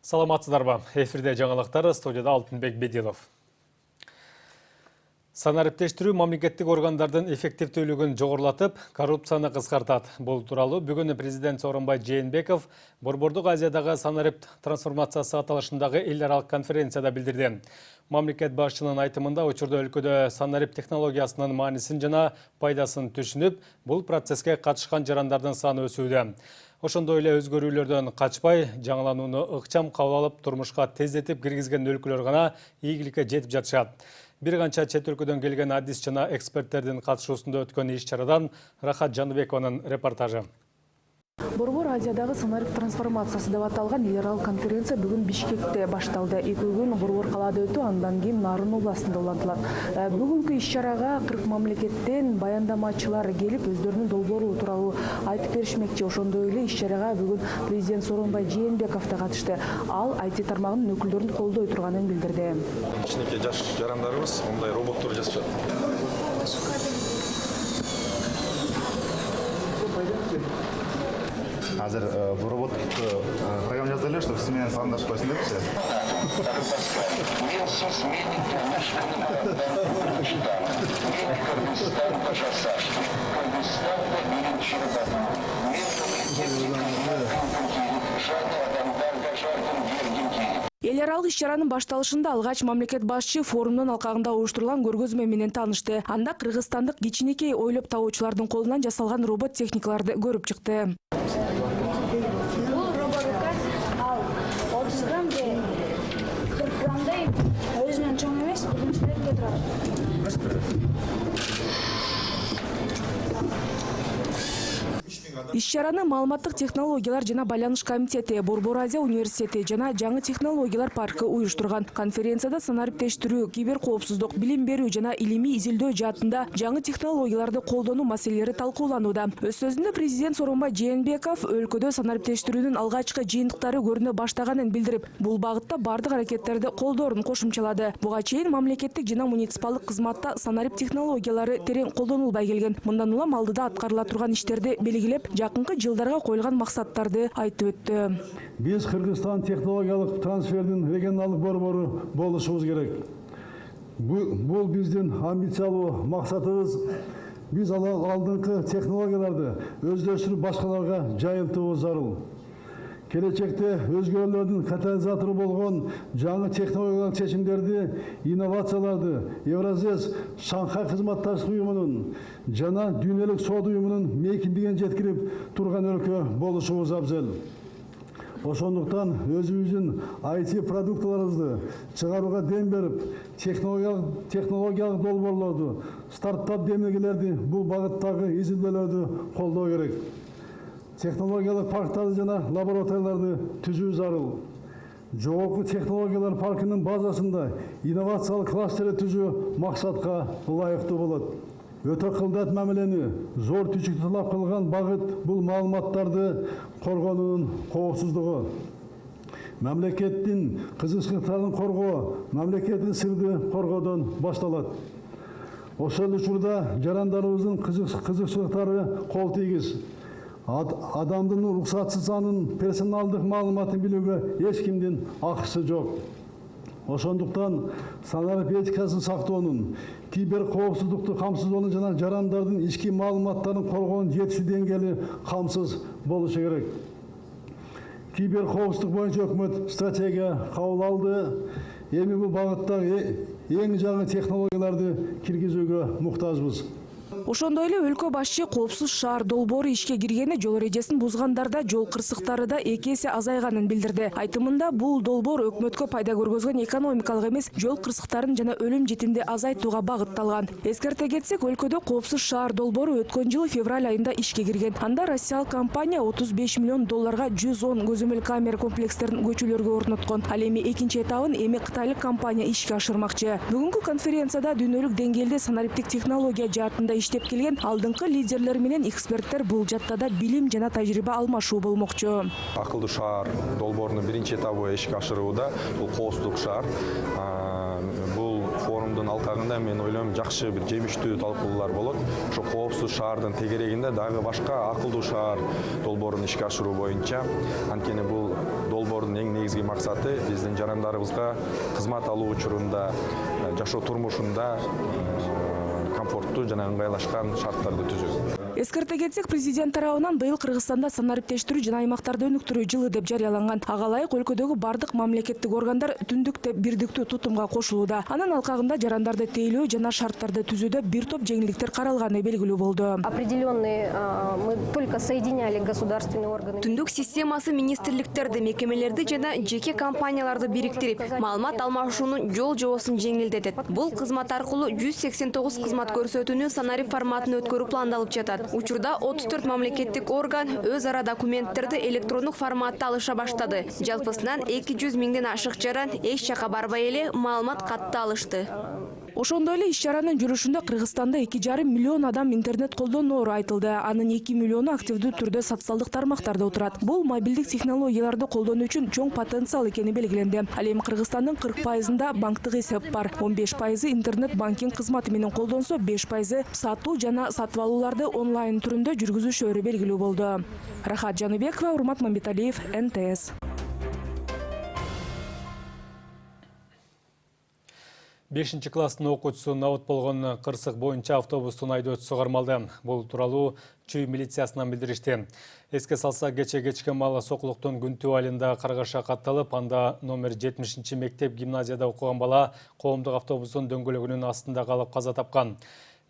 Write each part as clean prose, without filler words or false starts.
Саламатсыздарбы. Эфирде жаңалықтар, студияда Алтынбек Бедилов. Санариптештирүү мамлекеттик органдардын эффективдүүлүгүн жогорулатып, коррупцияны кыскартат. Бул тууралуу бүгүн президент Сооронбай Жээнбеков Борбордук Азиядагы санарипт трансформациясы аталышындагы эл аралык конференцияда билдирди. Мамлекет башчынын айтымында учурда өлкөдө санарип технологиясынын маанисин жана пайдасын түшүнүп, бул процесске катышкан жарандардын саны өсүүдө. Ошондой эле өзгөрүүлөрдөн качпай, жаңыланууну ыкчам кабыл алып, турмушка тездетип киргизген өлкөлөр гана ийгиликке жетип жатышат. Бир канча чет өлкөдөн келген адис жана эксперттердин катышуусунда өткөн иш-чарадан Рахат Жаныбекованын репортажы. Борбор Азиядагы санарип трансформациясы деп аталган эл аралык конференция бүгүн Бишкекте башталды. 2 күн Борбор калаада өтүп, андан кийин Нарын областында улантылат. Бүгүнкү иш-чарага 40 мамлекеттен баяндамачылар келип, өздөрүнүн долбоору тууралуу айтып беришмекчи. Ошондой эле иш-чарага бүгүн президент Сооронбай Жээнбеков да катышты. Ал IT тармагынын өкүлдөрүн колдой турганын билдирди. Кичинекей жаш жарандарыбыз мындай роботтор жасашат. Азыр бул роботту программа жазып эле, чтобы сиз менен саламдашып койсун депчи. Эл аралык иш-чаранын башталышында алгач мамлекет башчы форумдун алкагында уюштурулган көргөзмө менен таанышты. Анда кыргызстандык кичинекей ойлоп табуучулардын колунан жасалган робот техникаларды көрүп чыкты. Бул роботка ал 30 грамм же 40 граммдай өзүнөн чоң эмес, бүгүнчүлөргө турат. Иш-чараны маалыматтык технологиялар жана байланыш комитети, Борбор Азия университети жана жаңы технологиялар паркы уюштурган. Конференцияда санариптештирүү, киберкоопсуздук, билим берүү жана илимий изилдөө жаатында жаңы технологияларды колдонуу маселелери талкууланууда. Өз сөзүндө президент Сооронбай Жээнбеков өлкөдө санариптештирүүнүн алгачкы жыйынтыктары көрүнө баштаганын билдирип, бул багытта бардык аракеттерди колдоорун кошумчалады. Буга чейин мамлекеттик жана муниципалдык кызматта санарип технологиялары терең колдонулбай келген. Мындан улам алдыда аткарыла турган иштерди белгилеп, жакынкы жылдарга коюлган максаттарды айтып өттү. Биз Кыргызстан технологиялык трансфердин регионалдык борбору болушубуз керек. Бул биздин амбициялуу максатыбыз. Биз алдыңкы технологияларды өздөштүрүп башкаларга жайылтуубуз зарыл. Келечекте өзгөрүүлөрдүн катализатору болгон жаңы технологиялык чечимдерди, инновацияларды Евразес Шанхай кызматташтык уюмунун жана дүйнөлүк соода уюмунун мейкиндигин жеткирип турган өлкө болушубуз абзел. Ошондуктан өзүбүздүн IT продукталарыбызды чыгарууга дем берип, технологиялык долбоорлорду, стартап демилгелерди бул багыттагы изилдөөлөрдү колдоо керек. Технологиялык парктарды жана лабораторияларды түзүү зарыл. Жогорку технологиялар паркынын базасында инновациялык кластер түзүү максатка ылайыктуу болот. Өтө кылдат мамилени зор түчүктү талап кылган багыт бул маалыматтарды коргоонун коопсуздугу. Мамлекеттин кызыкчылыктарын коргоо, мамлекеттин сырды коргоодон башталат. Ошол учурда жарандарыбыздын кызыкчылыктары кол тийгиз. Адамдын уруксатсыз анын персоналдык маалыматын билүүгө эч кимдин акысы жок. Ошондуктан санарип этикасын сактоонун, киберкоопсуздукту камсыздоонун жана жарандардын ички маалыматтарын коргоонун жетиштүү деңгээли камсыз болушу керек. Киберкоопсуздук боюнча өкмөт стратегия кабыл алды. Эми бул багыттагы эң жаңы технологияларды киргизүүгө муктажбыз. Ошондой эле өлкө башчы коопсуз шаар долбоору ишке киргени жол эрежесин бузгандарда жол кырсыктары да 2 эсе азайганын билдирди. Айтымында бул долбоор өкмөткө пайда көргөзгөн экономикалык эмес, жол кырсыктарын жана өлүм житимди азайтууга багытталган. Эскерте кетсек, өлкөдө коопсуз шаар долбоору өткөн жылы февраль айында ишке кирген. Анда россиялык компания 35 миллион долларга 110 көзөмөл камера комплекстерин көчөлөргө орноткон. Ал эми экинчи этабын кытайлык компания ишке ашырмакчы. Бүгүнкү конференцияда дүйнөлүк деңгээлде санариптик технология жаатында иштеп келген алдыңкы лидерлер менен эксперттер бул жаттада билим жана тажрыйба алмашуу болмокчу. Акылдуу шаар долбоорунун биринчи этабы ишке ашырууда, бул коопсуздук шаар. Бул форумдун алкагында мен ойлойм жакшы бир жемиштүү талкуулар болот. Ошо коопсуз шаардын тегерегинде дагы башка акылдуу шаар долбоорун ишке ашыруу боюнча, анткени бул долбоор долбоордун эң негизги максаты биздин жарандарыбызга кызмат алуу учурунда, жашоо турмушунда комфорттуу жана ыңгайлашкан шарттарды түзүү. Эскерте кетсек, президент тарабынан быйыл Кыргызстанда санариптештирүү жана аймактарды өнүктүрүү жылы деп жарыяланган. Ага ылайык өлкөдөгү бардык мамлекеттик органдар түндүктө бирдиктүү тутумга кошулууда. Анын алкагында жарандарды тейлөө жана шарттарды түзүүдө бир топ жеңилдиктер каралганы белгилүү болду. Определенные мы только соединяли государственные органы. Түндүк системасы министрликтерди, мекемелерди жана жеке компанияларды бириктирип, маалымат алмашуунун жол жобосун жеңилдетет. Бул кызмат аркылуу 189 кызмат көрсөтүүнү санарип форматына өткөрүү пландалып жатат. Учурда 34 мамлекеттик орган өз ара документтерди электрондук форматта алыша баштады. Жалпысынан 200 миңден ашык жаран эч жака барбай эле маалымат катты алышты. Ошондой эле иш-чаранын жүрүшүндө Кыргызстанда 2,5 миллион адам интернет колдоноору айтылды. Анын 2 миллиону активдүү түрдө социалдык тармактарда отурат. Бул мобилдик технологияларды колдонуу үчүн чоң потенциал экени белгиленди. Ал эми Кыргызстандын 40% банктык эсеп бар. 15% интернет банкинг кызматы менен колдонсо, 5% сатуу жана сатып алууларды онлайн түрүндө жүргүзүшөрү белгилүү болду. Рахат Жаныбекова, Урмат Мамбеталиев, НТС. 5 класстын окуучусу набыт болгон кырсык боюнча автобустун айдоочусу кармалды. Бул тууралуу Чүй милициясынан билдиришти. Эске салса, кечке маалы сокулуктун күнтүү айылында каргаша катталып, анда номер 70 мектеп гимназияда окуган бала коомдук автобустун дөңгөлөгүнүн астында калып каза тапкан.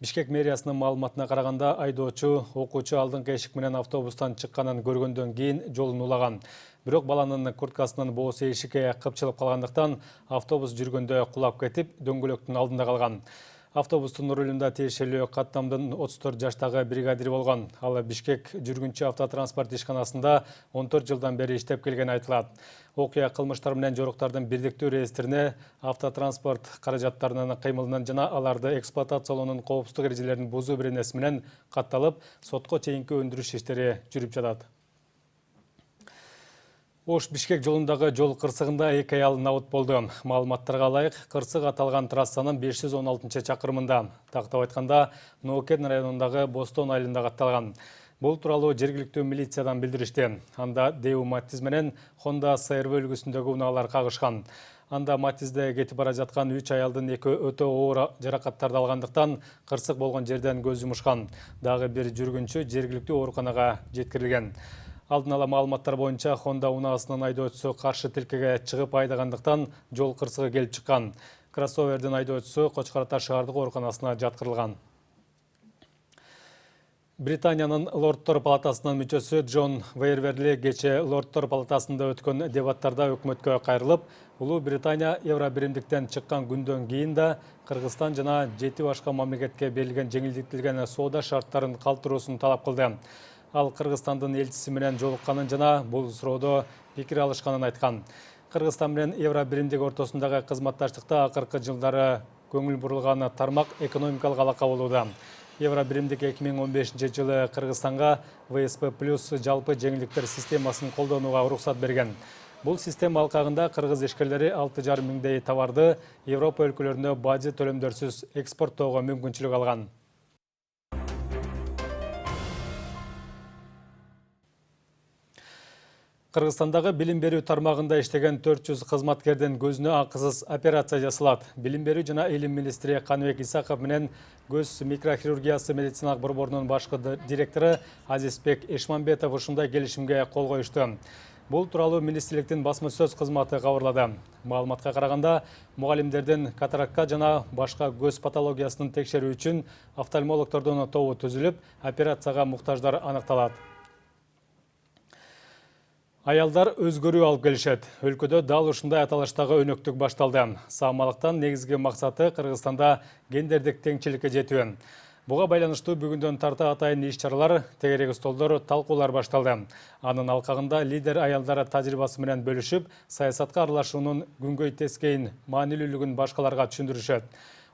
Бишкек мэриясынын маалыматына караганда, айдоочу окуучу алдыңкы эшик менен автобустан чыкканын көргөндөн кийин жолун улаган. Бирок баланын курткасынын боосу эшикке кыпчылып калгандыктан автобус жүргөндө кулап кетип, дөңгөлөктүн алдында калган. Автобустун рулунда тиешелүү каттамдын 34 жаштагы бригадир болгон. Ал Бишкек жүргүнчү автотранспорт ишканасында 14 жылдан бери иштеп келгени айтылат. Окуя кылмыштар менен жоруктардын бирдиктүү реестрине автотранспорт каражаттарынын кыймылынан жана аларды эксплуатациялоонун коопсуздук эрежелерин бузуу беренеси менен катталып, сотко чейинки өндүрүш иштери жүрүп жатат. Ош-Бишкек жолундагы жол кырсыгында 2 аял набыт болду. Маалыматтарга ылайык, кырсык аталган трассанын 516-чакырымында, тактап айтканда, Ноокен районундагы Бостон айылында катталган. Бул тууралуу жергиликтүү милициядан билдиришти. Анда Дэу Матиз менен Honda CR-V үлгүсүндөгү унаалар кагышкан. Анда Матизде кетип бара жаткан 3 аялдын 2 өтө оор жаракаттарды алгандыктан кырсык болгон жерден көз жумушкан. Дагы бир жүргүнчү жергиликтүү ооруканага жеткирилген. Алдын ала маалыматтар боюнча Honda унаасынын айдоочусу каршы тилкеге чыгып айдагандыктан жол кырсыгы келип чыккан. Кроссовердин айдоочусу Кочкор Ата шаардык ооруканасына жаткырылган. Британиянын Лордтор палатасынын мүчөсү Джон Вейерверли кече Лордтор палатасында өткөн дебаттарда өкмөткө кайрылып, Улуу Британия Евробиримдиктен чыккан күндөн кийин да Кыргызстан жана 7 башка мамлекетке берилген жеңилдетилген соода шарттарын калтыруусун талап кылды. Ал Кыргызстандын элчиси менен жолукканын жана бул суроодо пикир алышканын айткан. Кыргызстан менен Евробиримдик ортосундагы кызматташтыкта акыркы жылдары көңүл бурулган тармак экономикалык алака болууда. Евробиримдик 2015 жылы Кыргызстанга ВСП+ жалпы жеңилдиктер системасын колдонууга уруксат берген. Бул система алкагында кыргыз ишкерлери 6,5 миңдей товарды Европа өлкөлөрүнө бажы төлөмдөрсүз экспорттоого мүмкүнчүлүк алган. Кыргызстандагы билим берүү тармагында иштеген 400 кызматкердин көзүнө акысыз операция жасалат. Билим берүү жана илим министри Каныбек Исаков менен көз микрохирургиясы медициналык борборунун башкы директору Азизбек Эшманбетов ушундай келишимге кол коюшту. Бул тууралуу министрликтин басма сөз кызматы кабарлады. Маалыматка караганда, мугалимдердин катаракка жана башка көз патологиясын текшерүү үчүн офтальмологтордун тобу түзүлүп, операцияга муктаждар аныкталат. Аялдар өзгөрүү алып келишет. Өлкөдө дал ушундай аталыштагы өнөктүк башталды. Саамалыктан негизги максаты Кыргызстанда гендердик теңчиликке жетүү. Буга байланыштуу бүгүндөн тарта атайын иш-чаралар, тегерек столдор, талкуулар башталды. Анын алкагында лидер аялдар тажрыйбасы менен бөлүшүп, саясатка аралашуунун күнгөй тескейин, маанилүүлүгүн башкаларга түшүндүрүшөт.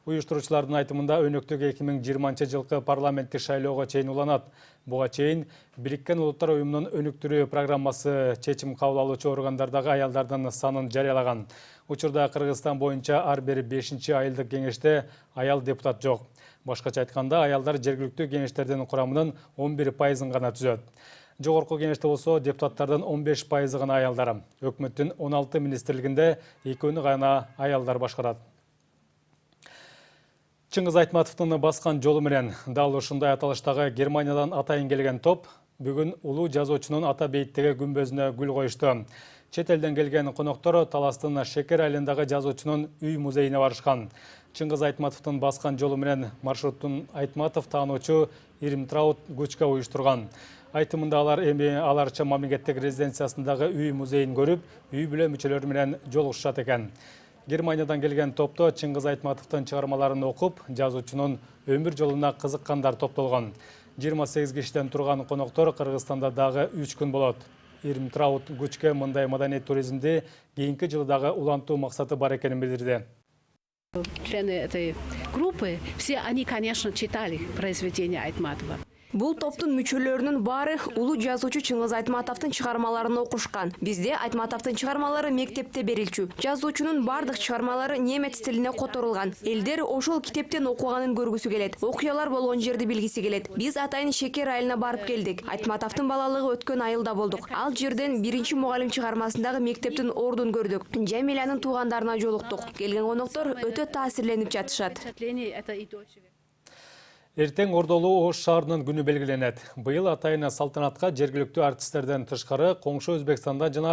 Уюштуруучулардын айтымында өнөктүк 2020 жылкы парламенттик шайлоого чейин уланат. Буга чейин Бириккен Улуттар уюмунун өнүктүрүү программасы чечим кабыл алуучу органдардагы аялдардын санын жарыялаган. Учурда Кыргызстан боюнча ар бир 5-чи айылдык кеңеште аял депутат жок. Башкача айтканда, аялдар жергиликтүү кеңештердин курамынын 11%-ын гана түзөт. Жогорку кеңеште болсо депутаттардын 15% гана аялдар. Өкмөттүн 16 министрлигинде 2-ні гана аялдар башкарат. Чыңгыз Айтматовдун баскан жолу менен дал ушундай аталыштагы Германиядан атайын келген топ бүгүн улуу жазуучунун ата бейиттеги күмбөзүнө гүл коюшту. Чет элден келген коноктор Таластын Шекер айылындагы жазуучунун үй музейине барышкан. Чыңгыз Айтматовдун баскан жолу менен маршруттун Айтматов таануучу Ирмтраут Гучка уюштурган. Айтымында алар эми аларча мамлекеттик резиденциясындагы үй музейин көрүп, үй бүлө мүчөлөрү менен жолугушат экен. Германиядан келген топто Чыңгыз Айтматовдун чыгармаларын окуп, жазуучунун өмүр жолуна кызыккандар топтолгон. 28 кишиден турган коноктор Кыргызстанда дагы 3 күн болот. Ирмтраут Гучке мындай маданий туризмди кийинки жылы дагы улантуу максаты бар экенин билдирди. Члены этой группы, все они, конечно, читали произведения Айтматова. Бул топтун мүчөлөрүнүн баары улуу жазуучу Чыңгыз Айтматовдун чыгармаларын окушкан. Бизде Айтматовдун чыгармалары мектепте берилчү. Жазуучунун бардык чыгармалары немец тилине которулган. Элдер ошол китептен окуганын көргүсү келет. Окуялар болгон жерди билгиси келет. Биз атайын Шекер айылына барып келдик. Айтматовдун балалыгы өткөн айылда болдук. Ал жерден биринчи мугалим чыгармасындагы мектептин ордун көрдүк. Жамилянын туугандарына жолуктук. Келген коноктор өтө таасирленип жатышат. Эртең Ордолуу Ош шаарынын күнү белгиленет. Быйыл атайын салтанатка жергиликтүү артисттерден тышкары коңшу Өзбекстандан жана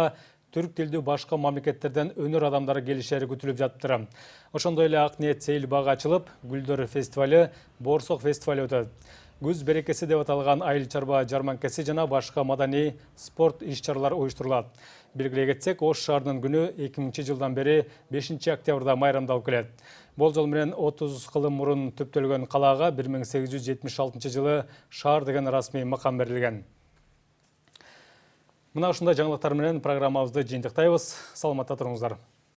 түрк тилдүү башка мамлекеттерден өнөр адамдары келишери күтүлүп жатыптыр. Ошондой эле Ак ниет сейил багы ачылып, Гүлдөр фестивалы, Боорсок фестивалы өтөт. Күз берекеси деп аталган айыл чарба жарманкеси жана башка маданий спорт иш-чаралар уюштурулат. Белгилей кетсек, Ош шаарынын күнү 2000 жылдан бери 5 октябрда майрамдалып келет. Болжол менен 30 кылым мурун түптөлгөн калаага 1876 жылы шаар деген расмий макам берилген. Мына ушундай жаңылыктар менен программабызды жыйынтыктайбыз. Саламатта туруңуздар.